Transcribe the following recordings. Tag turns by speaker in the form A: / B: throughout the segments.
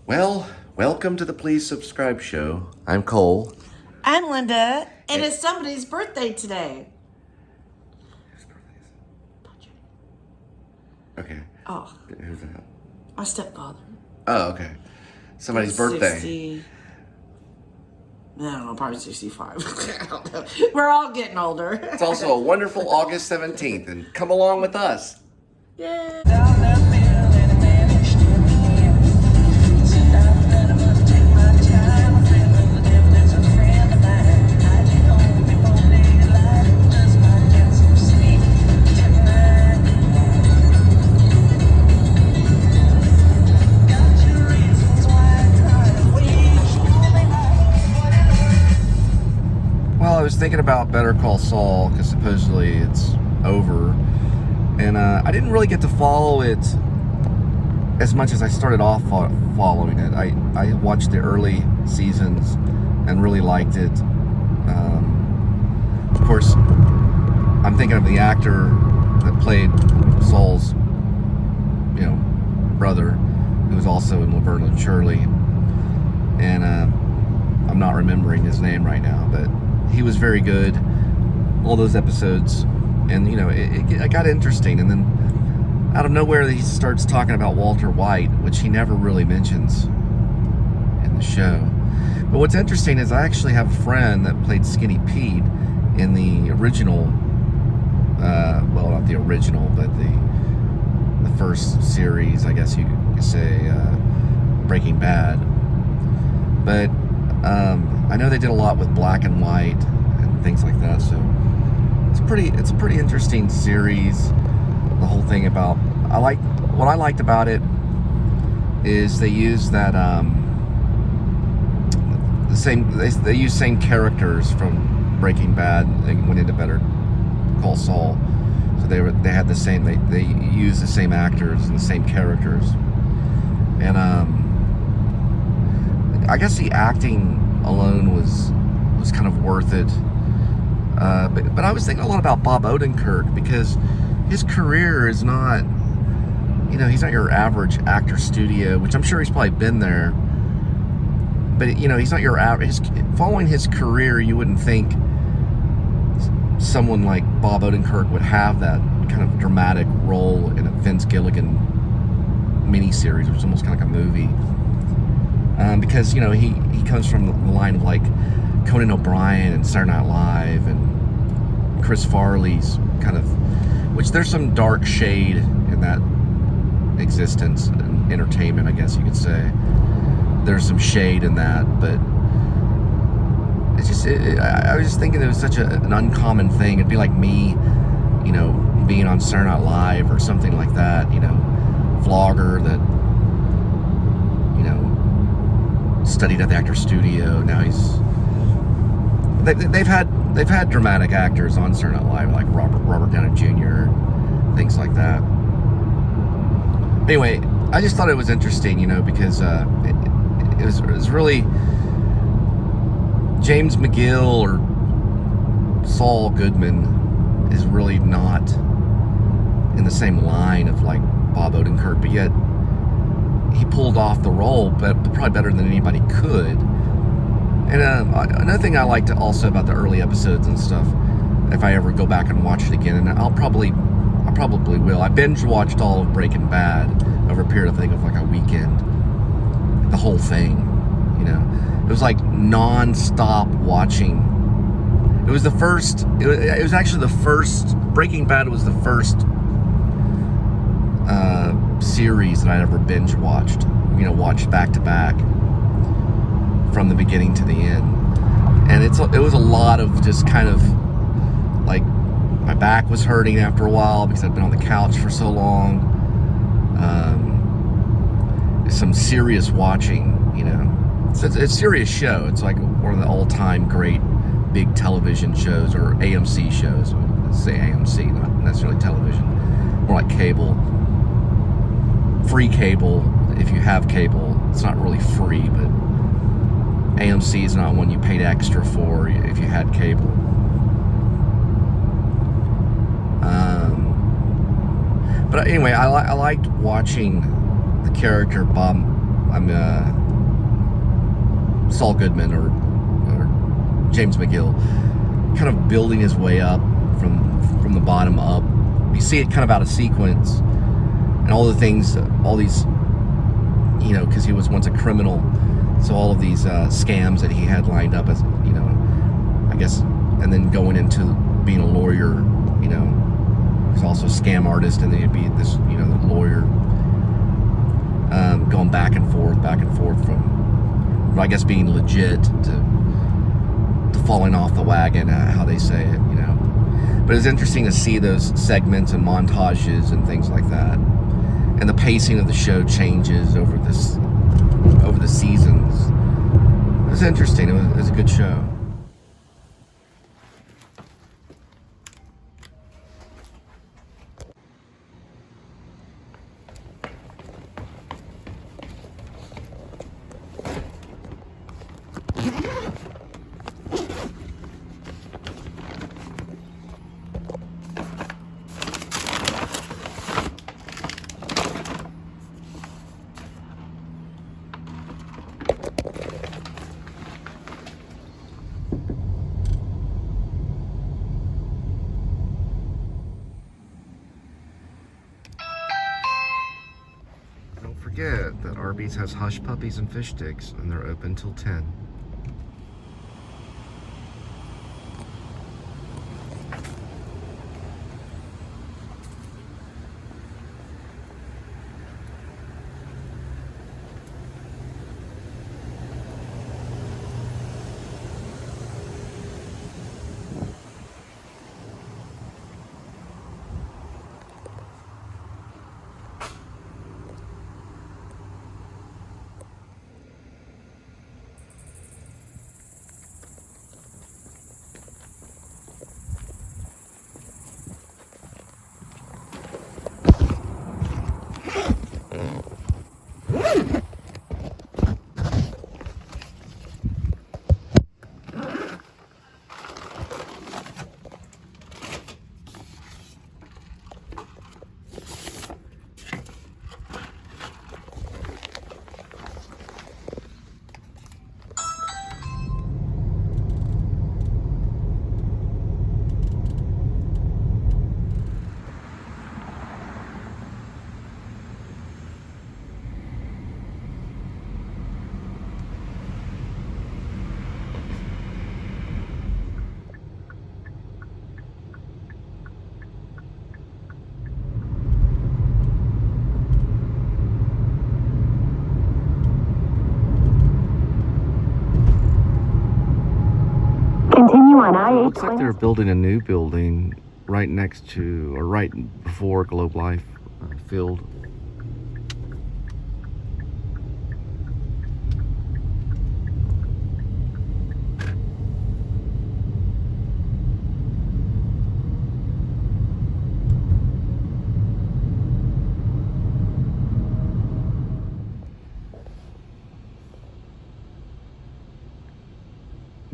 A: Well, welcome to the Please Subscribe show. I'm Cole.
B: I'm Linda, and it's somebody's birthday today.
A: Okay.
B: Oh,
A: Who's that?
B: my stepfather.
A: Oh, okay. Somebody's birthday.
B: 60, I don't know, probably 65. I don't know. We're all getting older.
A: It's also a wonderful August 17th, and come along with us.
B: Yay.
A: Well, I was thinking about Better Call Saul, because supposedly it's over. And I didn't really get to follow it as much as I started off following it. I watched the early seasons and really liked it. Of course, I'm thinking of the actor that played Saul's, brother, who was also in Laverne and Shirley. And I'm not remembering his name right now, but he was very good, all those episodes. And, it got interesting. And then out of nowhere, he starts talking about Walter White, which he never really mentions in the show. But what's interesting is I actually have a friend that played Skinny Pete in the original, well, not the original, but the first series, I guess you could say, Breaking Bad. But I know they did a lot with black and white and things like that, so it's a pretty interesting series. The whole thing about what I liked about it is they used that they used same characters from Breaking Bad. They went into Better Call Saul, so they had the same they used the same actors and the same characters. And I guess the acting alone was kind of worth it. But I was thinking a lot about Bob Odenkirk, because his career is not, he's not your average actor studio, which I'm sure he's probably been there. But, he's not your average. Following his career, you wouldn't think someone like Bob Odenkirk would have that kind of dramatic role in a Vince Gilligan miniseries, which is almost kind of like a movie. Because, he comes from the line of like Conan O'Brien and Saturday Night Live and Chris Farley's kind of, which there's some dark shade in that existence and entertainment, I guess you could say. There's some shade in that, but it's just, I was just thinking it was such an uncommon thing. It'd be like me, being on Saturday Night Live or something like that, vlogger that, studied at the actor studio. Now they've had dramatic actors on Saturday Night Live, like Robert Downey Jr., things like that. Anyway, I just thought it was interesting, because it was really James McGill or Saul Goodman is really not in the same line of like Bob Odenkirk, but yet he pulled off the role, but probably better than anybody could. And another thing I liked also about the early episodes and stuff, if I ever go back and watch it again, and I probably will. I binge watched all of Breaking Bad over a period, I think, of like a weekend. The whole thing, it was like non-stop watching. It was actually the first. Breaking Bad was the first series that I'd ever binge watched, watched back to back from the beginning to the end. And it was a lot of just kind of like, my back was hurting after a while because I'd been on the couch for so long. Some serious watching, it's a serious show. It's like one of the all-time great big television shows, or AMC shows. Let's say AMC, not necessarily television, more like cable. Free cable, if you have cable. It's not really free, but AMC is not one you paid extra for if you had cable. But anyway, I liked watching the character Bob Saul Goodman or James McGill, kind of building his way up from the bottom up. You see it kind of out of sequence, and all the things, all these, you know, because he was once a criminal, so all of these scams that he had lined up as, you know, I guess, and then going into being a lawyer, you know, he's also a scam artist, and then he'd be this, you know, lawyer, going back and forth from, I guess, being legit to falling off the wagon, how they say it, you know. But it's interesting to see those segments and montages and things like that, and the pacing of the show changes over the seasons. It was interesting. It was a good show. Forget that Arby's has Hush Puppies and fish sticks, and they're open till 10.
C: Continue on I-820.
A: It looks like they're building a new building right next to, or right before Globe Life Field.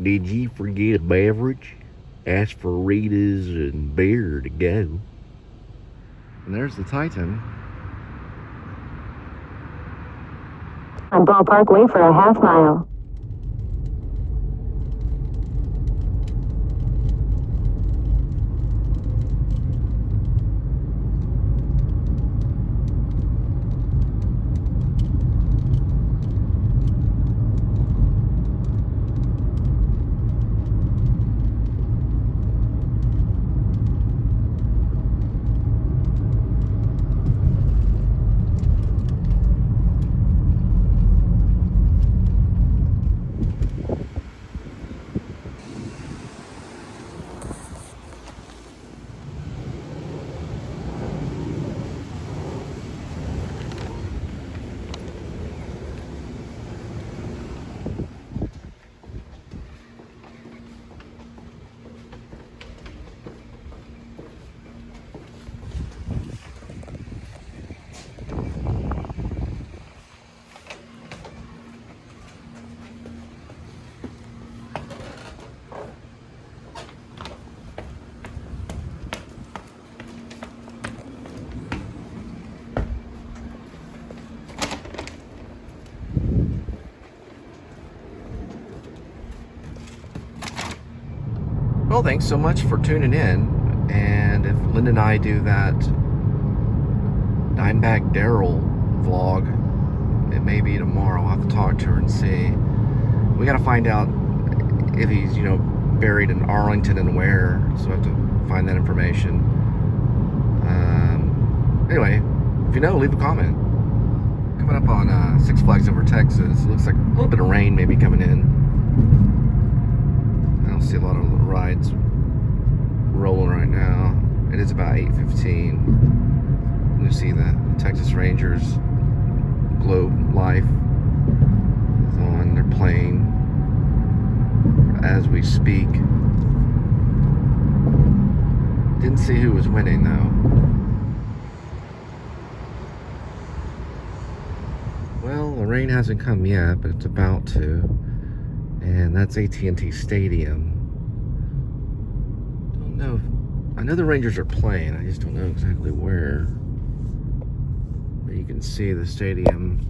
D: Did you forget a beverage? Ask for Rita's and beer to go.
A: And there's the Titan.
C: On Ballpark Way for a half mile.
A: Well, thanks so much for tuning in. And if Linda and I do that Dimebag Daryl vlog, it may be tomorrow. I'll have to talk to her and see. We got to find out if he's, buried in Arlington and where. So I have to find that information. Anyway, if you know, leave a comment. Coming up on Six Flags Over Texas. Looks like a little bit of rain maybe coming in. I don't see a lot of rides rolling right now. It is about 8:15. You see the Texas Rangers Globe Life is on. They're playing as we speak. Didn't see who was winning though. Well, the rain hasn't come yet, but it's about to. And that's AT&T Stadium. Don't know. I know the Rangers are playing. I just don't know exactly where. But you can see the stadium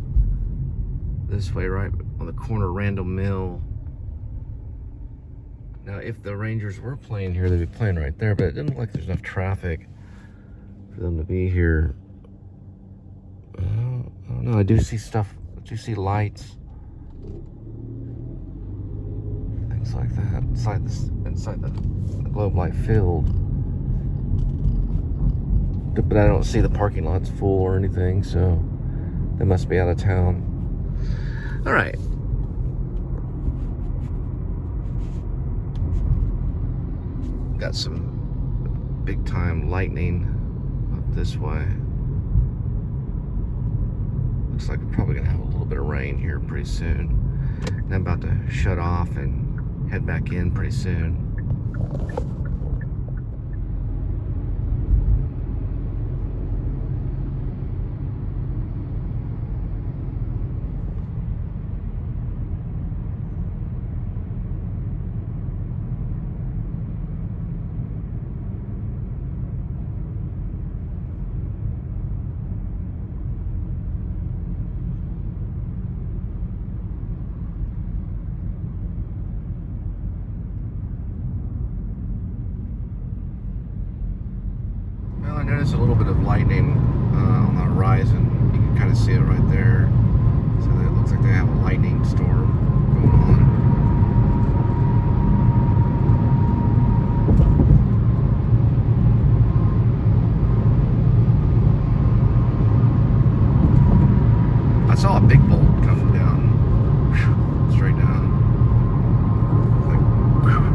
A: this way, right on the corner of Randall Mill. Now, if the Rangers were playing here, they'd be playing right there, but it doesn't look like there's enough traffic for them to be here. I don't know. I do see stuff. I do see lights. Things like that inside the Globe Life field. But I don't see the parking lots full or anything, so they must be out of town. All right. Got some big time lightning up this way. Looks like we're probably gonna have a little bit of rain here pretty soon. And I'm about to shut off and head back in pretty soon. There's a little bit of lightning on the horizon. You can kind of see it right there. So it looks like they have a lightning storm going on. I saw a big bolt coming down. Whew, straight down. Like, whew.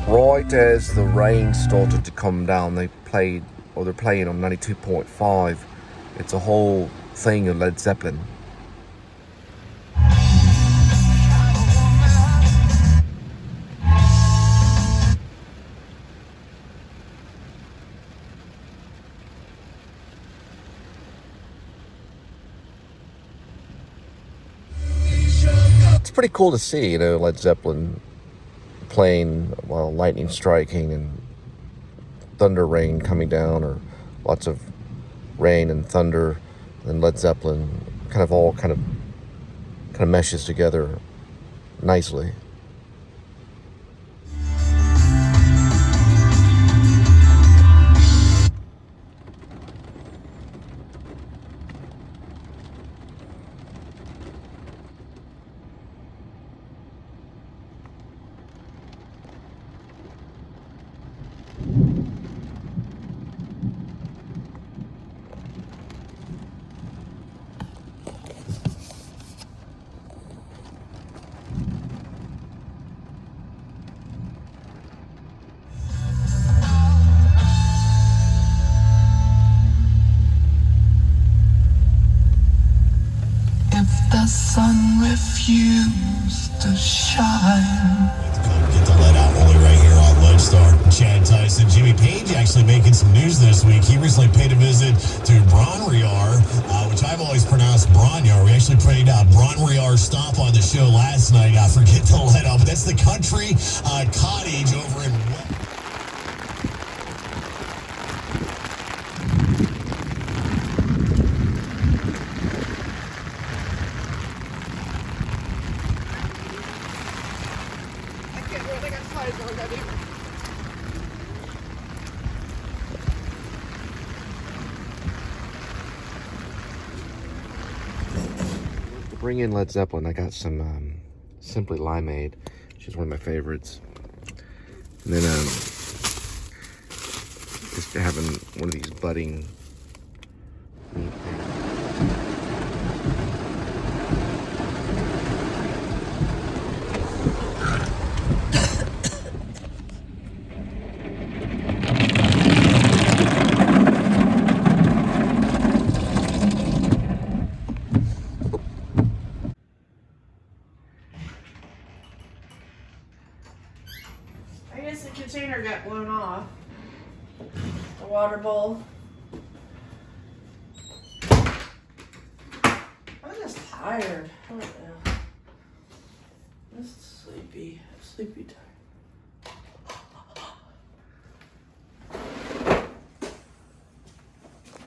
A: Right as the rain started to come down, they're playing on 92.5. It's a whole thing of Led Zeppelin. It's pretty cool to see, you know, Led Zeppelin playing while lightning striking and thunder rain coming down, or lots of rain and thunder, and Led Zeppelin kind of meshes together nicely.
E: The sun refused to shine.
F: Get the let out only right here on Lodestar. Chad Tyson, Jimmy Page actually making some news this week. He recently paid a visit to Bronriar, which I've always pronounced Bronyar. We actually played Bronriar stop on the show last night. I forget the let out, but that's the country cottage over in
A: To bring in Led Zeppelin, I got some Simply Limeade, which is one of my favorites. And then just having one of these budding meat things.
B: I guess the container got blown off. The water bowl. I'm just tired. I don't know. I'm just sleepy. Sleepy tired.